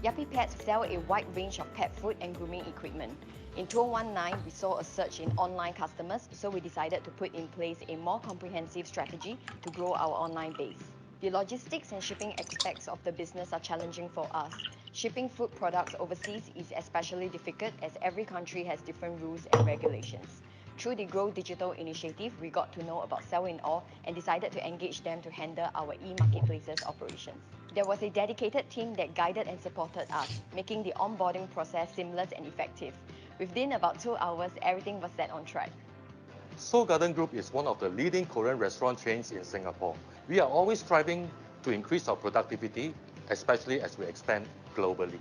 Yappy Pets sell a wide range of pet food and grooming equipment. In 2019, we saw a surge in online customers, so we decided to put in place a more comprehensive strategy to grow our online base. The logistics and shipping aspects of the business are challenging for us. Shipping food products overseas is especially difficult as every country has different rules and regulations. Through the Grow Digital initiative, we got to know about Sell in All and decided to engage them to handle our e-marketplaces operations. There was a dedicated team that guided and supported us, making the onboarding process seamless and effective. Within about 2 hours, everything was set on track. Seoul Garden Group is one of the leading Korean restaurant chains in Singapore. We are always striving to increase our productivity, especially as we expand globally.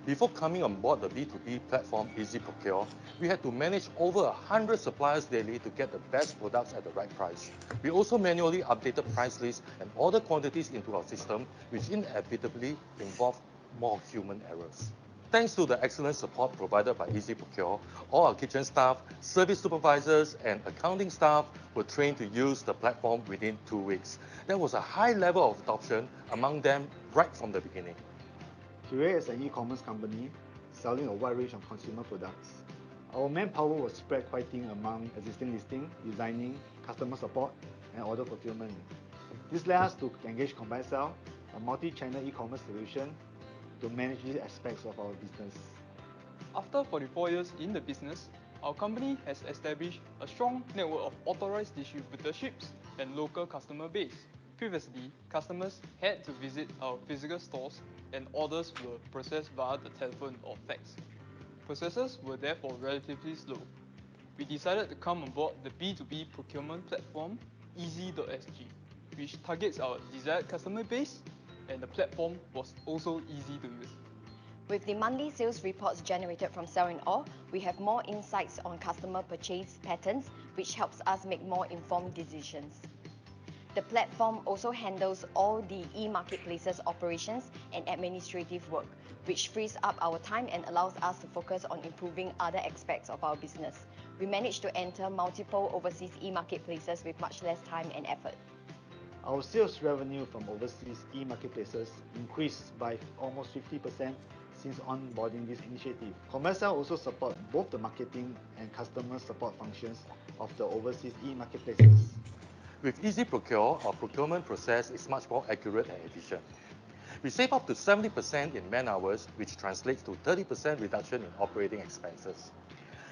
Before coming on board the B2B platform Easy Procure, we had to manage over 100 suppliers daily to get the best products at the right price. We also manually updated price lists and order quantities into our system, which inevitably involved more human errors. Thanks to the excellent support provided by Easy Procure, all our kitchen staff, service supervisors, and accounting staff were trained to use the platform within 2 weeks. There was a high level of adoption among them right from the beginning. Here is an e-commerce company selling a wide range of consumer products. Our manpower was spread quite thin among existing listing, designing, customer support, and order fulfillment. This led us to engage CombinedSell, a multi-channel e-commerce solution, to manage these aspects of our business. After 44 years in the business, our company has established a strong network of authorized distributorships and local customer base. Previously, customers had to visit our physical stores and orders were processed via the telephone or fax. Processes were therefore relatively slow. We decided to come on board the B2B procurement platform Easy.sg, which targets our desired customer base, and the platform was also easy to use. With the monthly sales reports generated from Sell in All, we have more insights on customer purchase patterns, which helps us make more informed decisions. The platform also handles all the e-marketplaces operations and administrative work, which frees up our time and allows us to focus on improving other aspects of our business. We managed to enter multiple overseas e-marketplaces with much less time and effort. Our sales revenue from overseas e-marketplaces increased by almost 50% since onboarding this initiative. CombinedSell also supports both the marketing and customer support functions of the overseas e-marketplaces. With Easy Procure, our procurement process is much more accurate and efficient. We save up to 70% in man hours, which translates to 30% reduction in operating expenses.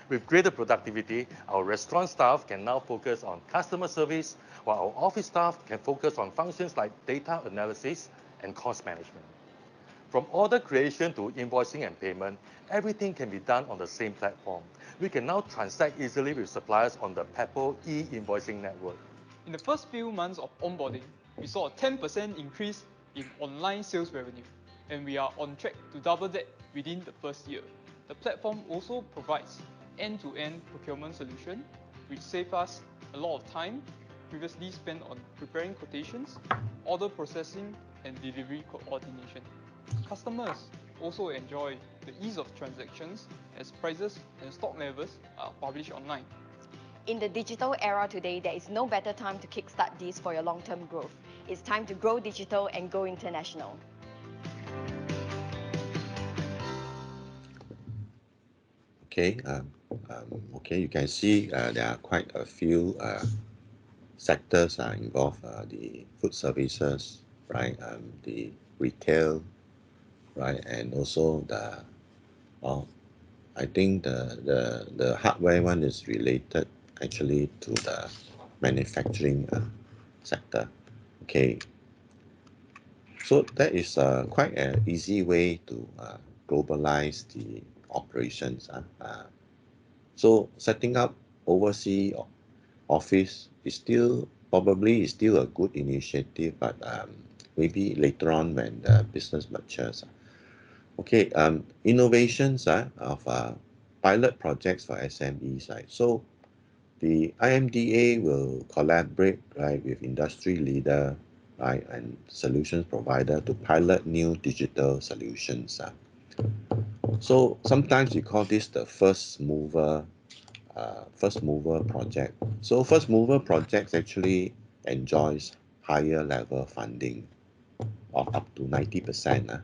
With greater productivity, our restaurant staff can now focus on customer service, while our office staff can focus on functions like data analysis and cost management. From order creation to invoicing and payment, everything can be done on the same platform. We can now transact easily with suppliers on the Peppo e-invoicing network. In the first few months of onboarding, we saw a 10% increase in online sales revenue, and we are on track to double that within the first year. The platform also provides end-to-end procurement solution, which saves us a lot of time previously spent on preparing quotations, order processing, and delivery coordination. Customers also enjoy the ease of transactions as prices and stock levels are published online. In the digital era today, there is no better time to kickstart this for your long-term growth. It's time to grow digital and go international. Okay, you can see there are quite a few sectors involved, the food services, right, the retail, right, and also I think the hardware one is related actually to the manufacturing sector. Okay, so that is quite an easy way to globalize the operations. So setting up overseas office is probably still a good initiative, but maybe later on when the business matures. Okay, innovations of pilot projects for SMEs, right? So the IMDA will collaborate, right, with industry leader, right, and solutions provider to pilot new digital solutions. So sometimes we call this the first mover project. So first mover projects actually enjoys higher level funding of up to 90%.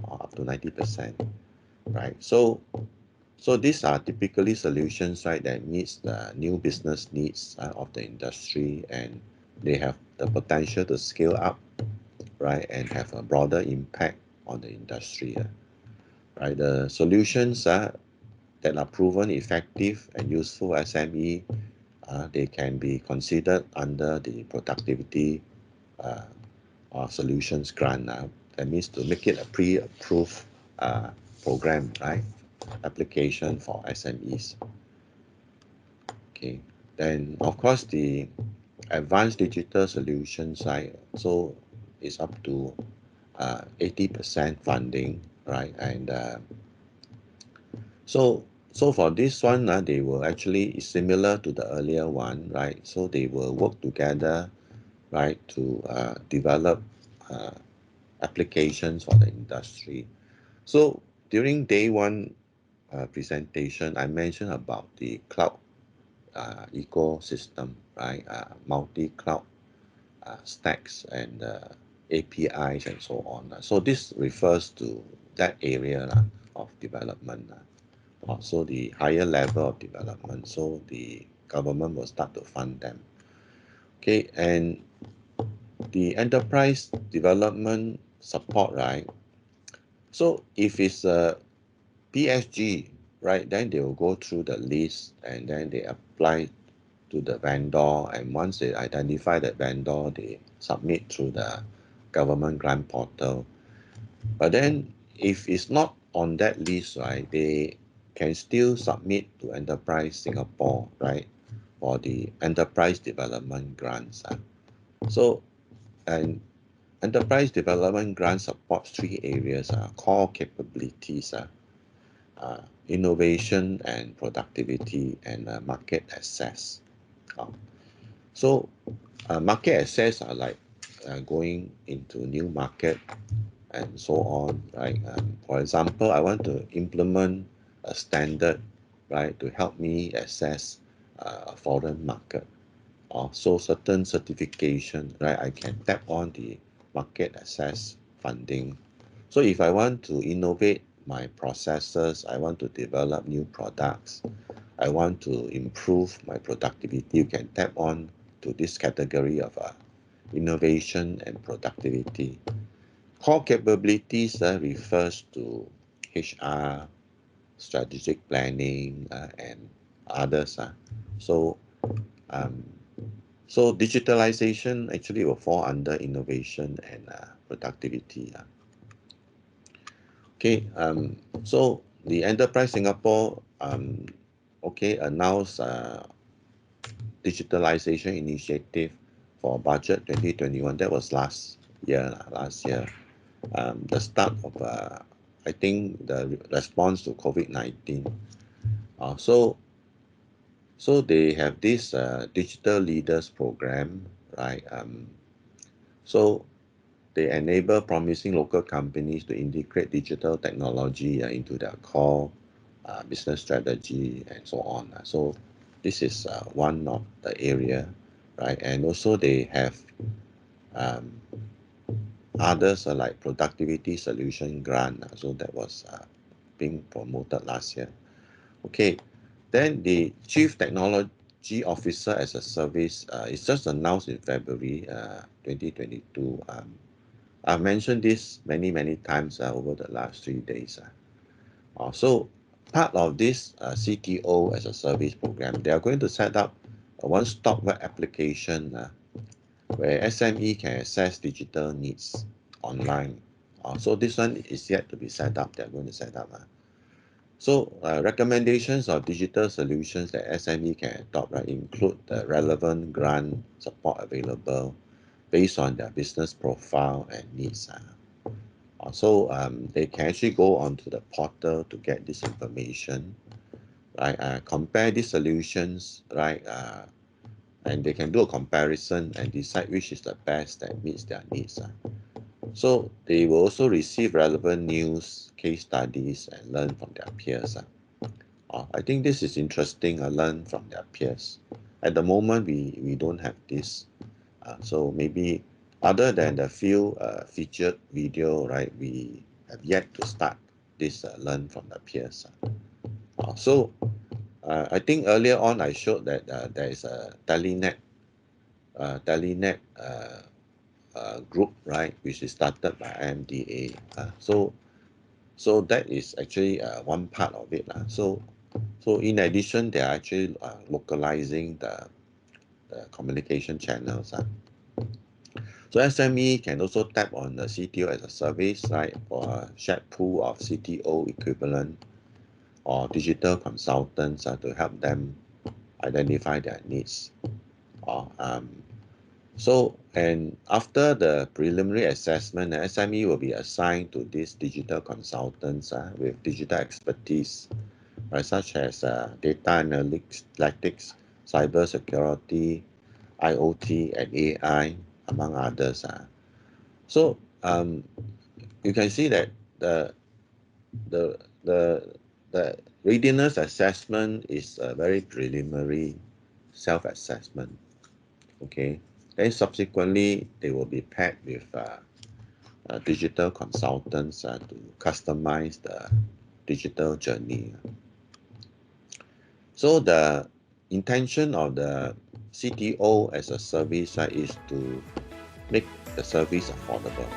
or up to 90%, right? So these are typically solutions, right, that meets the new business needs of the industry, and they have the potential to scale up, right, and have a broader impact on the industry, right? The solutions that are proven effective and useful SME, they can be considered under the productivity or solutions grant. That means to make it a pre-approved program, right? Application for SMEs. Okay. Then of course the advanced digital solutions, right? So it's up to 80% funding, right? And so for this one, they will actually is similar to the earlier one, right? So they will work together, right, to develop applications for the industry. So during day one presentation, I mentioned about the cloud ecosystem, right? Multi-cloud stacks and APIs and so on. So this refers to that area of development. So the higher level of development. So the government will start to fund them. Okay, and the enterprise development support, right? So if it's a PSG, right, then they will go through the list and then they apply to the vendor, and once they identify that vendor, they submit through the government grant portal. But then if it's not on that list, right, they can still submit to Enterprise Singapore, right, for the enterprise development grants. So, and enterprise development grant supports three areas: core capabilities, innovation and productivity, and market access. So market access are like going into new market and so on, right? For example, I want to implement a standard, right, to help me access a foreign market. So certain certification, right, I can tap on the market access funding. So if I want to innovate my processes, I want to develop new products, I want to improve my productivity, you can tap on to this category of innovation and productivity. Core capabilities refers to HR, strategic planning, and others. So, um, so digitalization actually will fall under innovation and productivity. Okay, so the Enterprise Singapore, okay, announced digitalization initiative for budget 2021. That was last year. The start of I think the response to COVID-19. So they have this digital leaders program, right? So they enable promising local companies to integrate digital technology into their core business strategy and so on. So this is one of the area, right? And also they have um, others like productivity solution grant. So that was being promoted last year. Okay, then the Chief Technology Officer as a service is just announced in February 2022. I've mentioned this many times over the last 3 days. So part of this CTO as a service program, they are going to set up a one-stop web application where SME can access digital needs online. So this one is yet to be set up. They're going to set up. So recommendations of digital solutions that SME can adopt, right, include the relevant grant support available based on their business profile and needs. So they can actually go onto the portal to get this information, right? Compare these solutions, right? And they can do a comparison and decide which is the best that meets their needs. So they will also receive relevant news, case studies, and learn from their peers. I think this is interesting. Learn from their peers. At the moment, we don't have this. So maybe other than the few featured video, right, we have yet to start this learn from the peers. So I think earlier on I showed that there is a Telenet group, right, which is started by MDA. So that is actually one part of it. So in addition, they are actually localizing the communication channels. So SME can also tap on the CTO as a service, right, or a shared pool of CTO equivalent or digital consultants to help them identify their needs. And after the preliminary assessment, the SME will be assigned to these digital consultants with digital expertise, right, such as data analytics, cyber security, IoT, and AI, among others. So you can see that the the the the readiness assessment is a very preliminary self-assessment. Okay, then subsequently they will be paired with digital consultants to customize the digital journey. So the intention of the CTO as a service is to make the service affordable.